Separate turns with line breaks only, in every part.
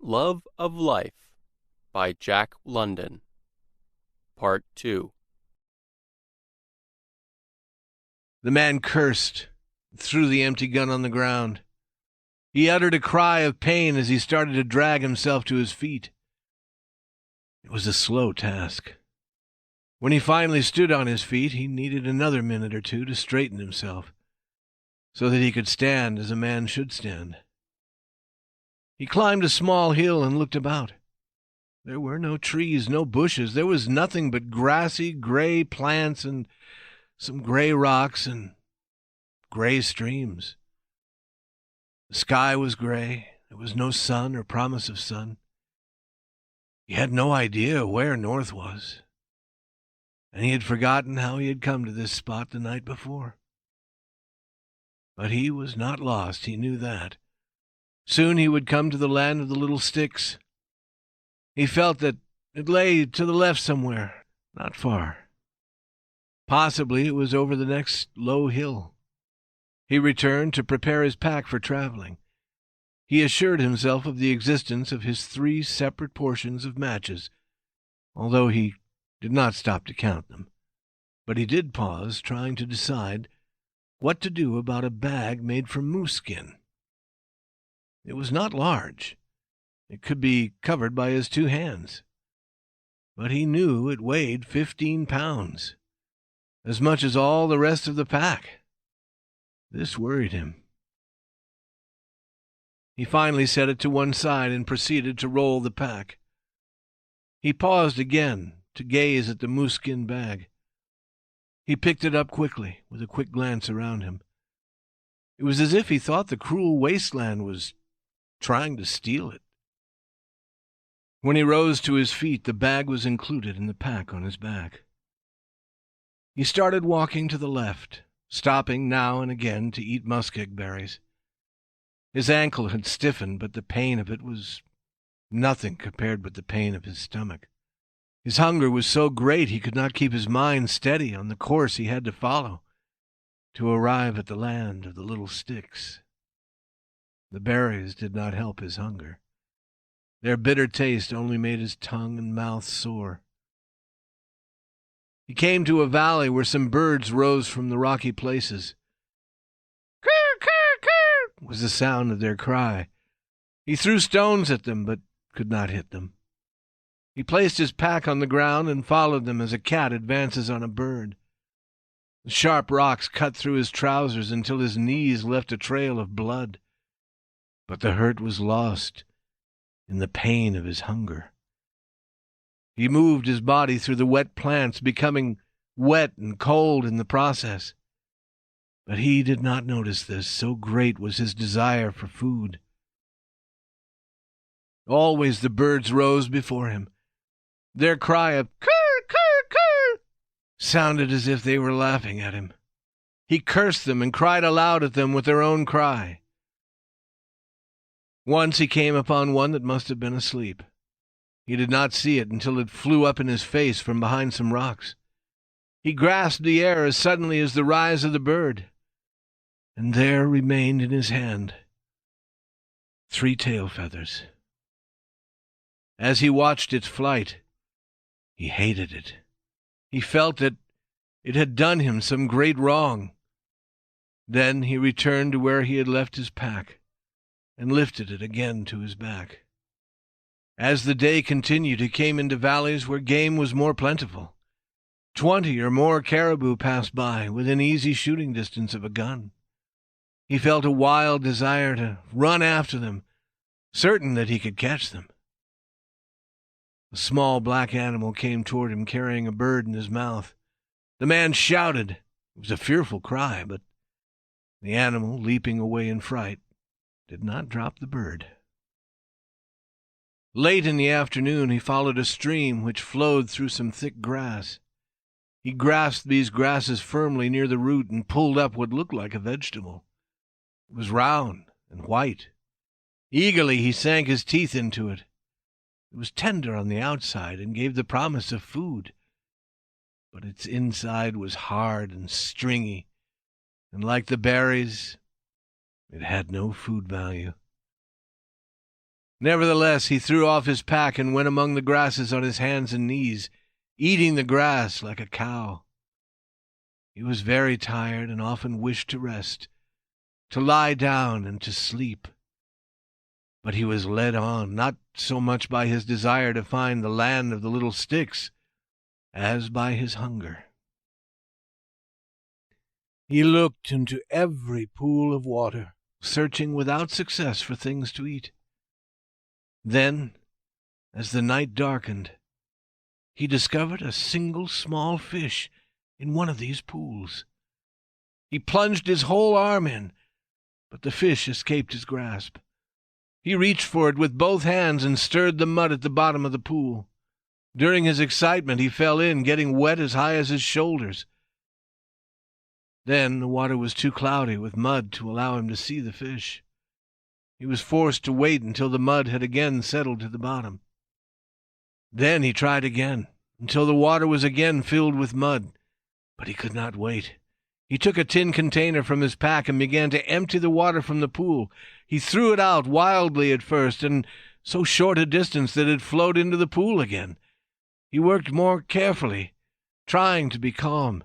Love of Life by Jack London. Part 2.
The man cursed, threw the empty gun on the ground. He uttered a cry of pain as he started to drag himself to his feet. It was a slow task. When he finally stood on his feet, he needed another minute or two to straighten himself, so that he could stand as a man should stand. He climbed a small hill and looked about. There were no trees, no bushes. There was nothing but grassy, gray plants and some gray rocks and gray streams. The sky was gray. There was no sun or promise of sun. He had no idea where north was, and he had forgotten how he had come to this spot the night before. But he was not lost, he knew that. Soon he would come to the land of the little sticks. He felt that it lay to the left somewhere, not far. Possibly it was over the next low hill. He returned to prepare his pack for traveling. He assured himself of the existence of his 3 separate portions of matches, although he did not stop to count them. But he did pause, trying to decide what to do about a bag made from moose skin. It was not large. It could be covered by his 2 hands. But he knew it weighed 15 pounds, as much as all the rest of the pack. This worried him. He finally set it to one side and proceeded to roll the pack. He paused again to gaze at the moose-skin bag. He picked it up quickly, with a quick glance around him. It was as if he thought the cruel wasteland was trying to steal it. When he rose to his feet, the bag was included in the pack on his back. He started walking to the left, stopping now and again to eat muskeg berries. His ankle had stiffened, but the pain of it was nothing compared with the pain of his stomach. His hunger was so great he could not keep his mind steady on the course he had to follow to arrive at the land of the little sticks. The berries did not help his hunger. Their bitter taste only made his tongue and mouth sore. He came to a valley where some birds rose from the rocky places. "Coo, coo, coo," was the sound of their cry. He threw stones at them, but could not hit them. He placed his pack on the ground and followed them as a cat advances on a bird. The sharp rocks cut through his trousers until his knees left a trail of blood. But the hurt was lost in the pain of his hunger. He moved his body through the wet plants, becoming wet and cold in the process. But he did not notice this, so great was his desire for food. Always the birds rose before him. Their cry of "coo, coo, coo" sounded as if they were laughing at him. He cursed them and cried aloud at them with their own cry. Once he came upon one that must have been asleep. He did not see it until it flew up in his face from behind some rocks. He grasped the air as suddenly as the rise of the bird, and there remained in his hand 3 tail feathers. As he watched its flight, he hated it. He felt that it had done him some great wrong. Then he returned to where he had left his pack and lifted it again to his back. As the day continued, he came into valleys where game was more plentiful. 20 or more caribou passed by, within easy shooting distance of a gun. He felt a wild desire to run after them, certain that he could catch them. A small black animal came toward him, carrying a bird in his mouth. The man shouted. It was a fearful cry, but the animal, leaping away in fright, did not drop the bird. Late in the afternoon, he followed a stream which flowed through some thick grass. He grasped these grasses firmly near the root and pulled up what looked like a vegetable. It was round and white. Eagerly he sank his teeth into it. It was tender on the outside and gave the promise of food, but its inside was hard and stringy, and like the berries, it had no food value. Nevertheless, he threw off his pack and went among the grasses on his hands and knees, eating the grass like a cow. He was very tired and often wished to rest, to lie down and to sleep. But he was led on, not so much by his desire to find the land of the little sticks, as by his hunger. He looked into every pool of water, searching without success for things to eat. Then, as the night darkened, he discovered a single small fish in one of these pools. He plunged his whole arm in, but the fish escaped his grasp. He reached for it with both hands and stirred the mud at the bottom of the pool. During his excitement, he fell in, getting wet as high as his shoulders. Then the water was too cloudy with mud to allow him to see the fish. He was forced to wait until the mud had again settled to the bottom. Then he tried again, until the water was again filled with mud, but he could not wait. He took a tin container from his pack and began to empty the water from the pool. He threw it out wildly at first, and so short a distance that it flowed into the pool again. He worked more carefully, trying to be calm,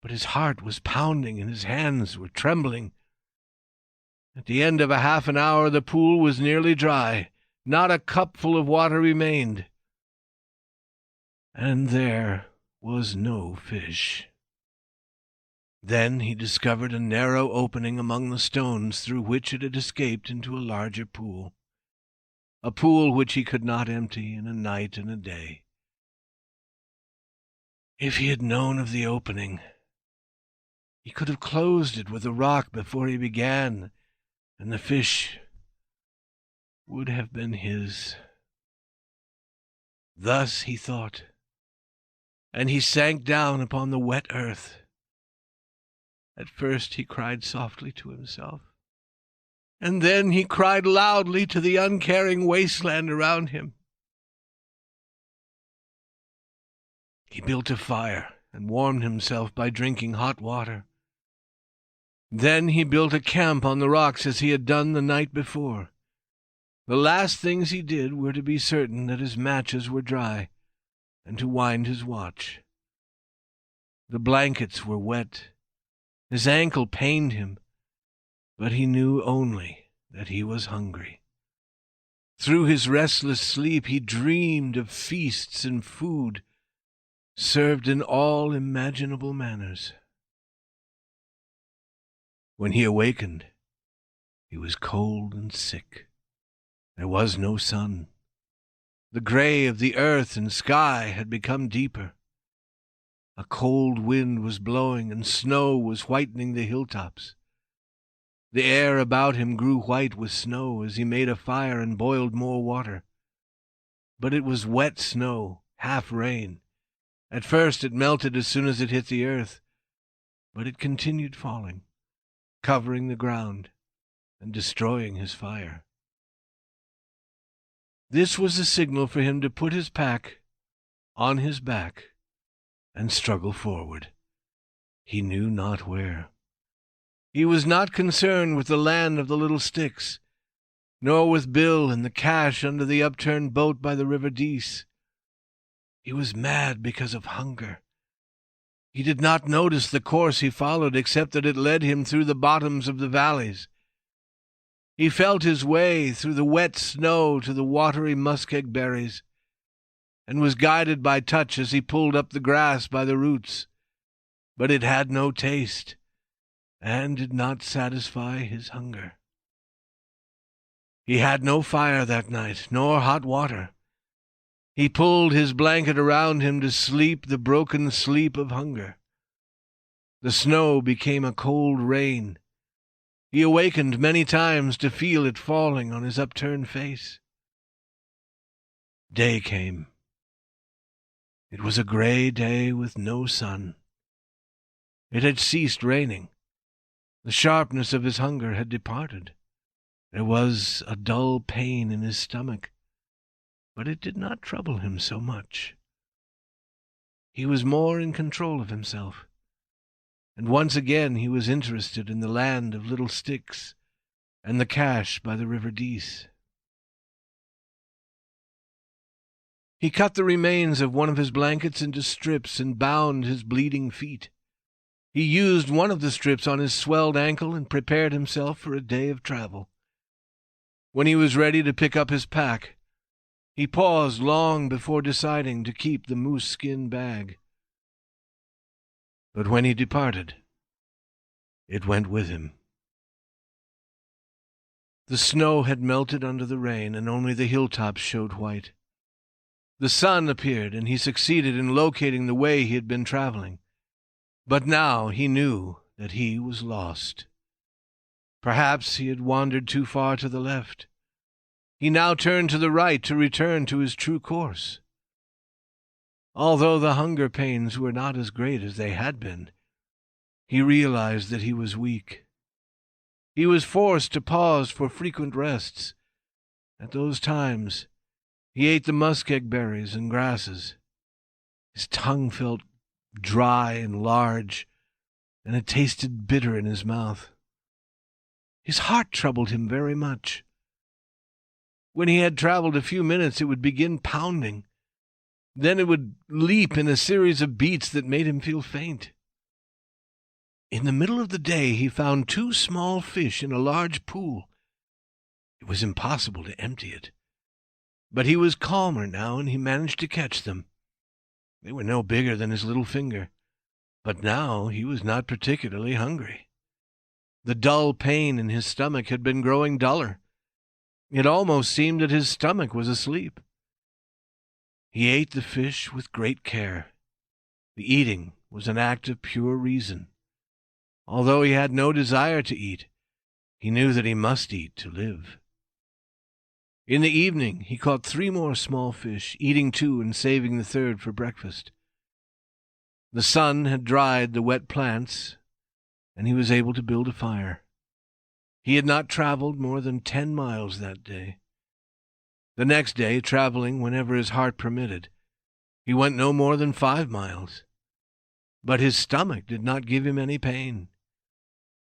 but his heart was pounding and his hands were trembling. At the end of a half an hour, the pool was nearly dry. Not a cupful of water remained. And there was no fish. Then he discovered a narrow opening among the stones through which it had escaped into a larger pool, a pool which he could not empty in a night and a day. If he had known of the opening, he could have closed it with a rock before he began, and the fish would have been his. Thus he thought, and he sank down upon the wet earth. At first he cried softly to himself, and then he cried loudly to the uncaring wasteland around him. He built a fire and warmed himself by drinking hot water. Then he built a camp on the rocks as he had done the night before. The last things he did were to be certain that his matches were dry, and to wind his watch. The blankets were wet. His ankle pained him, but he knew only that he was hungry. Through his restless sleep he dreamed of feasts and food, served in all imaginable manners. When he awakened, he was cold and sick. There was no sun. The gray of the earth and sky had become deeper. A cold wind was blowing, and snow was whitening the hilltops. The air about him grew white with snow as he made a fire and boiled more water. But it was wet snow, half rain. At first it melted as soon as it hit the earth, but it continued falling, covering the ground and destroying his fire. This was a signal for him to put his pack on his back and struggle forward. He knew not where. He was not concerned with the land of the little sticks, nor with Bill and the cache under the upturned boat by the River Dease. He was mad because of hunger. He did not notice the course he followed, except that it led him through the bottoms of the valleys. He felt his way through the wet snow to the watery muskeg berries, and was guided by touch as he pulled up the grass by the roots. But it had no taste, and did not satisfy his hunger. He had no fire that night, nor hot water. He pulled his blanket around him to sleep the broken sleep of hunger. The snow became a cold rain. He awakened many times to feel it falling on his upturned face. Day came. It was a gray day with no sun. It had ceased raining. The sharpness of his hunger had departed. There was a dull pain in his stomach, but it did not trouble him so much. He was more in control of himself, and once again he was interested in the land of little sticks and the cache by the River Dease. He cut the remains of one of his blankets into strips and bound his bleeding feet. He used one of the strips on his swelled ankle and prepared himself for a day of travel. When he was ready to pick up his pack, he paused long before deciding to keep the moose skin bag. But when he departed, it went with him. The snow had melted under the rain, and only the hilltops showed white. The sun appeared, and he succeeded in locating the way he had been traveling. But now he knew that he was lost. Perhaps he had wandered too far to the left. He now turned to the right to return to his true course. Although the hunger pains were not as great as they had been, he realized that he was weak. He was forced to pause for frequent rests. At those times, he ate the muskeg berries and grasses. His tongue felt dry and large, and it tasted bitter in his mouth. His heart troubled him very much. When he had traveled a few minutes, it would begin pounding. Then it would leap in a series of beats that made him feel faint. In the middle of the day, he found 2 small fish in a large pool. It was impossible to empty it. But he was calmer now, and he managed to catch them. They were no bigger than his little finger. But now he was not particularly hungry. The dull pain in his stomach had been growing duller. It almost seemed that his stomach was asleep. He ate the fish with great care. The eating was an act of pure reason. Although he had no desire to eat, he knew that he must eat to live. In the evening, he caught 3 more small fish, eating 2 and saving the 3rd for breakfast. The sun had dried the wet plants, and he was able to build a fire. He had not traveled more than 10 miles that day. The next day, traveling whenever his heart permitted, he went no more than 5 miles. But his stomach did not give him any pain.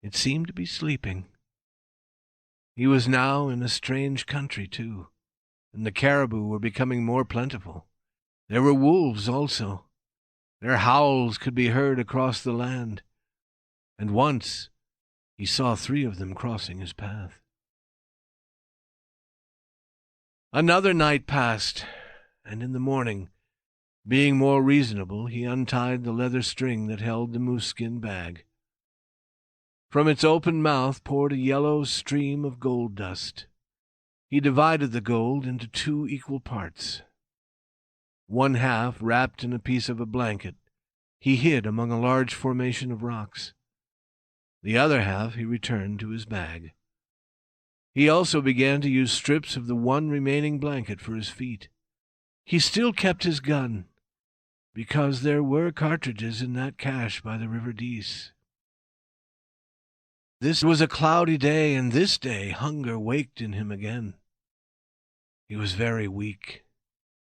It seemed to be sleeping. He was now in a strange country, too, and the caribou were becoming more plentiful. There were wolves also. Their howls could be heard across the land, and once he saw 3 of them crossing his path. Another night passed, and in the morning, being more reasonable, he untied the leather string that held the moose-skin bag. From its open mouth poured a yellow stream of gold dust. He divided the gold into 2 equal parts. 1/2, wrapped in a piece of a blanket, he hid among a large formation of rocks. The other half he returned to his bag. He also began to use strips of the 1 remaining blanket for his feet. He still kept his gun, because there were cartridges in that cache by the River Dease. This was a cloudy day, and this day hunger waked in him again. He was very weak.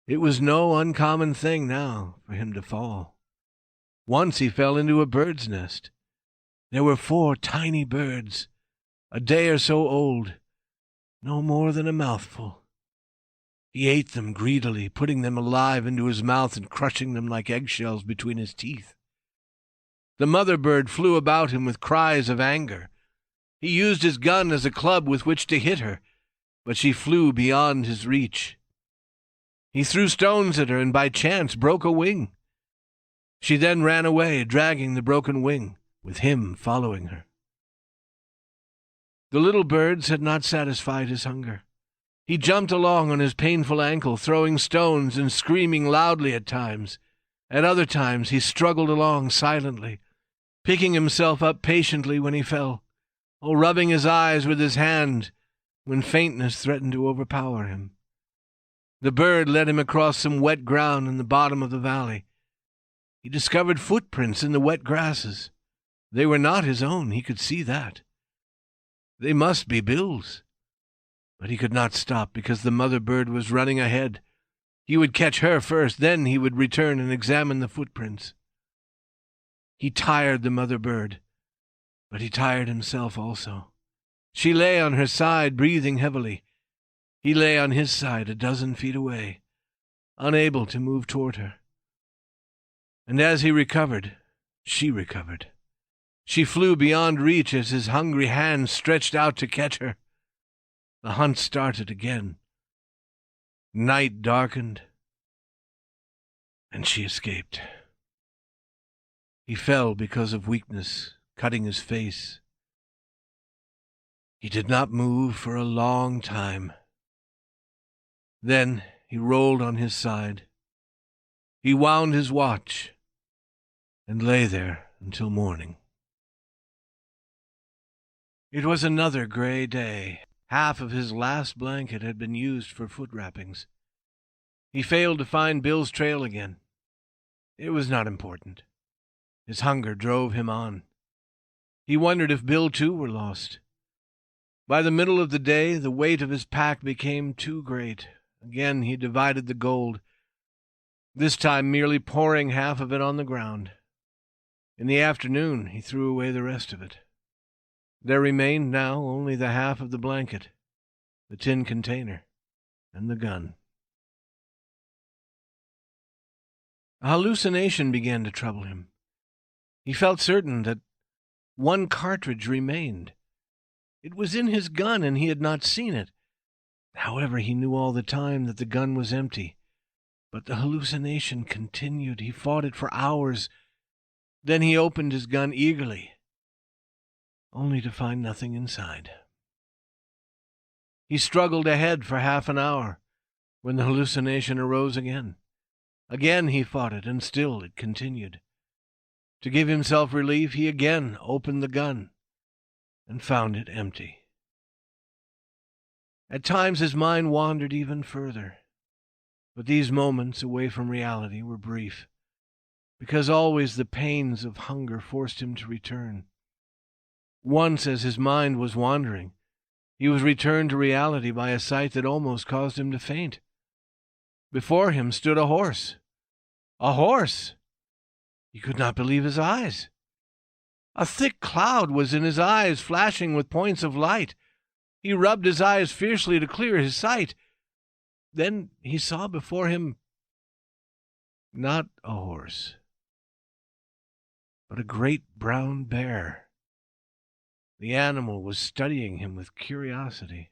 It was no uncommon thing now for him to fall. Once he fell into a bird's nest. There were 4 tiny birds, a day or so old, no more than a mouthful. He ate them greedily, putting them alive into his mouth and crushing them like eggshells between his teeth. The mother bird flew about him with cries of anger. He used his gun as a club with which to hit her, but she flew beyond his reach. He threw stones at her and by chance broke a wing. She then ran away, dragging the broken wing, with him following her. The little birds had not satisfied his hunger. He jumped along on his painful ankle, throwing stones and screaming loudly at times. At other times he struggled along silently, picking himself up patiently when he fell, or rubbing his eyes with his hand when faintness threatened to overpower him. The bird led him across some wet ground in the bottom of the valley. He discovered footprints in the wet grasses. They were not his own, he could see that. They must be Bill's. But he could not stop because the mother bird was running ahead. He would catch her first, then he would return and examine the footprints. He tired the mother bird, but he tired himself also. She lay on her side, breathing heavily. He lay on his side 12 feet away. unable to move toward her. And as he recovered, she recovered. She flew beyond reach as his hungry hands stretched out to catch her. The hunt started again. Night darkened, and she escaped. He fell because of weakness, cutting his face. He did not move for a long time. Then he rolled on his side. He wound his watch and lay there until morning. It was another gray day. Half of his last blanket had been used for foot wrappings. He failed to find Bill's trail again. It was not important. His hunger drove him on. He wondered if Bill too were lost. By the middle of the day, the weight of his pack became too great. Again he divided the gold, this time merely pouring half of it on the ground. In the afternoon he threw away the rest of it. There remained now only the half of the blanket, the tin container, and the gun. A hallucination began to trouble him. He felt certain that one cartridge remained. It was in his gun, and he had not seen it. However, he knew all the time that the gun was empty. But the hallucination continued. He fought it for hours. Then he opened his gun eagerly, only to find nothing inside. He struggled ahead for half an hour, when the hallucination arose again. Again he fought it, and still it continued. To give himself relief, he again opened the gun and found it empty. At times his mind wandered even further, but these moments away from reality were brief, because always the pains of hunger forced him to return. Once, as his mind was wandering, he was returned to reality by a sight that almost caused him to faint. Before him stood a horse. A horse! He could not believe his eyes. A thick cloud was in his eyes, flashing with points of light. He rubbed his eyes fiercely to clear his sight. Then he saw before him not a horse, but a great brown bear. The animal was studying him with curiosity.